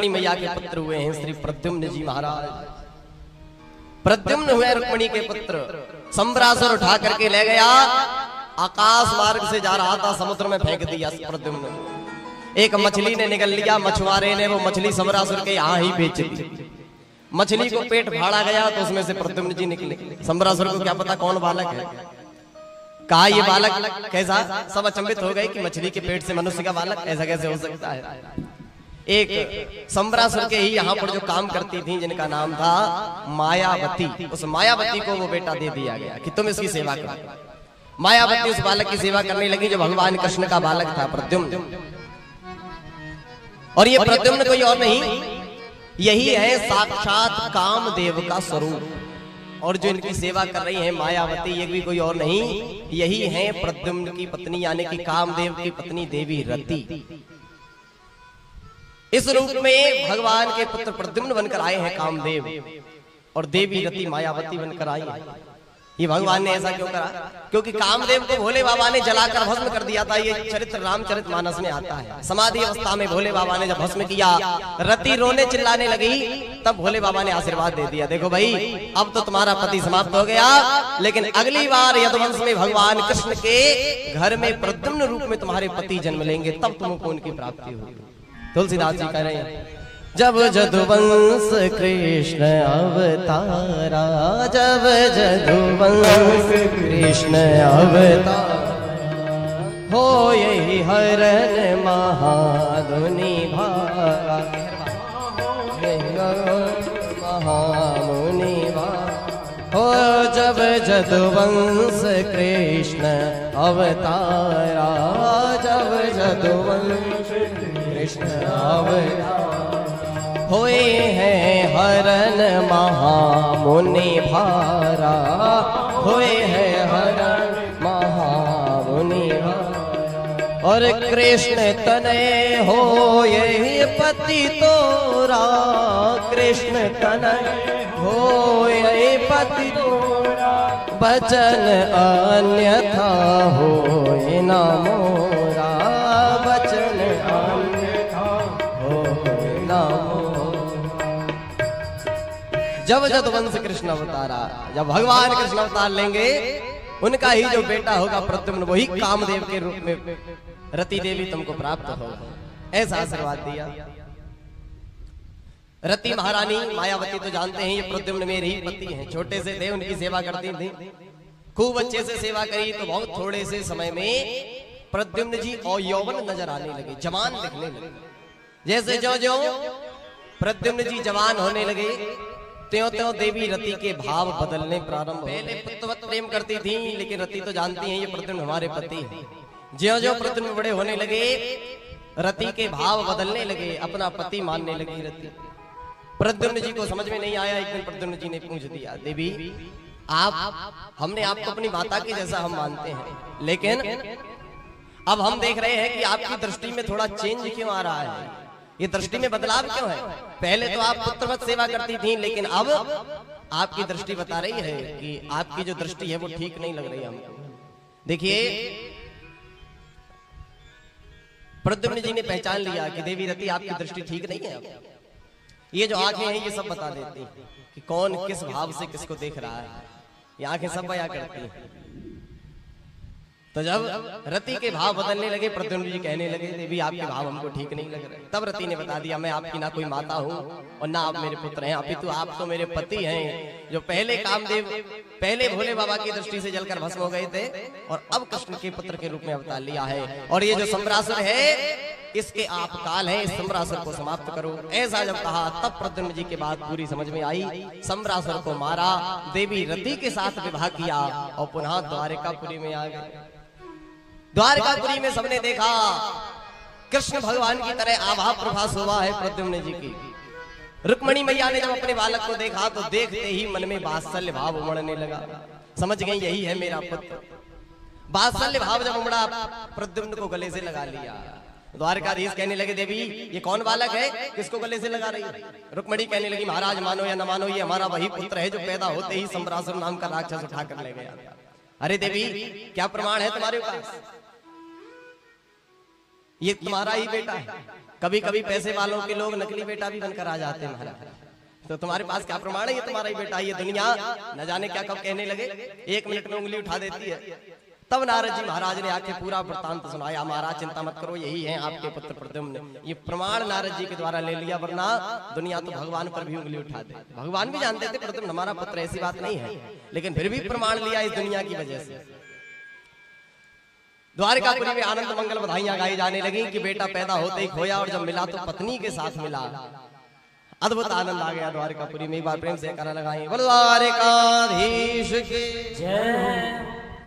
रुक्मिणी मैया के पुत्र हुए हैं श्री प्रद्युम्न जी महाराज। प्रद्युम्न हुए रुक्मिणी के पुत्र। संबरासुर उठा करके ले गया, आकाश मार्ग से जा रहा था, समुद्र में फेंक दिया प्रद्युम्न। एक मछली ने निगल लिया, मछुआरे ने वो मछली संबरासुर के यहाँ ही बेच दी। मछली को पेट फाड़ा गया तो उसमें से प्रद्युम्न जी निकले। संबरासुर को क्या पता कौन बालक है, कहा ये बालक कैसा, सब अचंभित हो गए कि मछली के पेट से मनुष्य का बालक ऐसा कैसे हो सकता है। एक संबरासुर के ही यहाँ पर जो काम करती थी जिनका नाम था मायावती, उस मायावती को वो बेटा दे दिया गया कि तुम इसकी सेवा करो। मायावती उस बालक की सेवा करने लगी जो भगवान कृष्ण का बालक था प्रद्युम्न। और ये प्रद्युम्न कोई और नहीं, यही है साक्षात कामदेव का स्वरूप। और जो इनकी सेवा कर रही है मायावती, ये भी कोई और नहीं, यही है प्रद्युम्न की पत्नी यानी कि कामदेव की पत्नी देवी रति। इस रूप में भगवान के पुत्र प्रद्युम्न बनकर आए हैं कामदेव, और देवी रति मायावती बनकर आई है। ये भगवान ने ऐसा क्यों करा? क्योंकि कामदेव को भोले बाबा ने जलाकर भस्म कर दिया था। ये चरित्र रामचरितमानस में आता है। समाधि अवस्था में भोले बाबा ने जब भस्म किया, रति रोने चिल्लाने लगी, तब भोले बाबा ने आशीर्वाद दे दिया, देखो भाई अब तो तुम्हारा पति समाप्त हो गया, लेकिन अगली बार यदुवंश में भगवान कृष्ण के घर में प्रद्युम्न रूप में तुम्हारे पति जन्म लेंगे, तब तुमको उनकी प्राप्ति होगी। तुलसीदास जी कह रहे हैं, जब जदुवंश कृष्ण अवतारा, जब जदुवंश कृष्ण अवतारा, हो यही हरण महाधुनि भारा, महामुनि भारा। हो जब जदुवंश कृष्ण अवतारा, जब जदुवंश कृष्ण अवतारा, होए हैं हरण महामुनि भारा, होए हैं हरण महामुनि भारा। और कृष्ण तनय हो यही पति तोरा, कृष्ण तनय हो यही पति तोरा, बचन अन्यथा हो न मोरा, बचन अन्यथा हो न मोरा। जब जदुवंश कृष्ण अवतारा, जब भगवान कृष्ण अवतार लेंगे, उनका ही जो बेटा होगा प्रद्युम्न, वही कामदेव के रूप में रति देवी तुमको प्राप्त होगा, ऐसा आशीर्वाद दिया। रति महारानी मायावती तो जानते हैं ये प्रद्युम्न मेरे ही पति हैं, छोटे से थे, उनकी सेवा करती थी, खूब अच्छे से सेवा करी। तो बहुत थोड़े से समय में प्रद्युम्न जी और यौवन नजर आने लगे, जवान दिखने लगे। जैसे जो जो प्रद्युम्न जी जवान होने लगे, त्यों त्यों देवी रति के भाव बदलने प्रारंभ। पहले पुत्रवत प्रेम करती थी, लेकिन रति तो जानती हैं ये प्रद्युम्न हमारे पति हैं। ज्यों ज्यों प्रद्युम्न बड़े होने लगे, रति के भाव बदलने लगे, अपना पति मानने लगी रति। प्रद्युम्न जी को समझ में नहीं आया। एक दिन प्रद्युम्न जी ने पूछ दिया, देवी आप, हमने आपको अपनी माता के जैसा हम मानते हैं, लेकिन अब हम देख रहे हैं कि आपकी दृष्टि में थोड़ा चेंज क्यों आ रहा है, ये दृष्टि में बदलाव क्यों है? पहले तो आप पुत्रवत सेवा करती थी, लेकिन अब आपकी दृष्टि बता रही है कि आपकी जो दृष्टि है वो ठीक नहीं लग रही हमको। देखिए प्रद्युम्न जी ने पहचान लिया कि देवी रति आपकी दृष्टि ठीक नहीं है। अब ये जो आंखें हैं ये सब बता देती कि कौन किस भाव से किसको देख रहा है, ये आंखें सब बयां करती हैं। तो जब रति के भाव बदलने लगे, प्रद्युम्न जी कहने लगे, देवी आपके भाव हमको ठीक नहीं लग रहे। तब रति ने बता दिया, मैं आपकी ना कोई माता हूँ और ना आप मेरे पुत्र हैं, अपितु आप तो मेरे पति हैं, जो पहले कामदेव, पहले भोले बाबा की दृष्टि से जलकर भस्म हो गए थे, और अब कृष्ण के पुत्र के रूप में अवतार लिया है। और ये जो संबरासुर है, इसके आप काल है, इस संबरासुर को समाप्त करो। ऐसा जब कहा, तब प्रद्युम्न जी के बात पूरी समझ में आई। संबरासुर को मारा, देवी रति के साथ विवाह किया और पुनः द्वारिकापुरी में आ गए। द्वारकापुरी में सबने देखा कृष्ण भगवान की तरह आभा प्रभास हुआ है प्रद्युम्न जी की। रुक्मिणी मैया ने जब अपने बालक को देखा तो देखते ही मन में वात्सल्य भाव उमड़ने लगा। समझ गई यही है मेरा पुत्र। वात्सल्य भाव जब उमड़ा, प्रद्युम्न को गले से लगा लिया। द्वारकाधीश कहने लगे, देवी ये कौन बालक है, किसको गले से लगा रही है? रुक्मिणी कहने लगी, महाराज मानो या न मानो, ये हमारा वही पुत्र है जो पैदा होते ही संबरासुर नाम का राक्षस उठा कर ले गया। अरे देवी क्या प्रमाण है तुम्हारे पास? ये तुम्हारा ही बेटा है। कभी कभी पैसे वालों के लोग नकली बेटा भी बनकर आ जाते हैं महाराज। तो तुम्हारे पास क्या प्रमाण है ये तुम्हारा ही बेटा? ये दुनिया न जाने क्या कब कहने लगे, 1 मिनट में उंगली उठा देती है। तब नारद जी महाराज ने आके पूरा वृत्तांत सुनाया। महाराज चिंता मत करो, यही है आपके पुत्र प्रद्युम्न। ये प्रमाण नारद जी के द्वारा ले लिया, वरना दुनिया तो भगवान पर भी उंगली उठा दे। भगवान भी जानते थे प्रद्युम्न हमारा पुत्र, ऐसी बात नहीं है, लेकिन फिर भी प्रमाण लिया इस दुनिया की वजह से। द्वारिकापुरी में आनंद मंगल बधाइयां गाई जाने लगी कि बेटा पैदा होते ही खोया और जब मिला तो पत्नी के साथ मिला। अद्भुत आनंद आ गया द्वारिकापुरी में। एक बार प्रेम से करा लगाएं, बोलो द्वारिकाधीश की जय।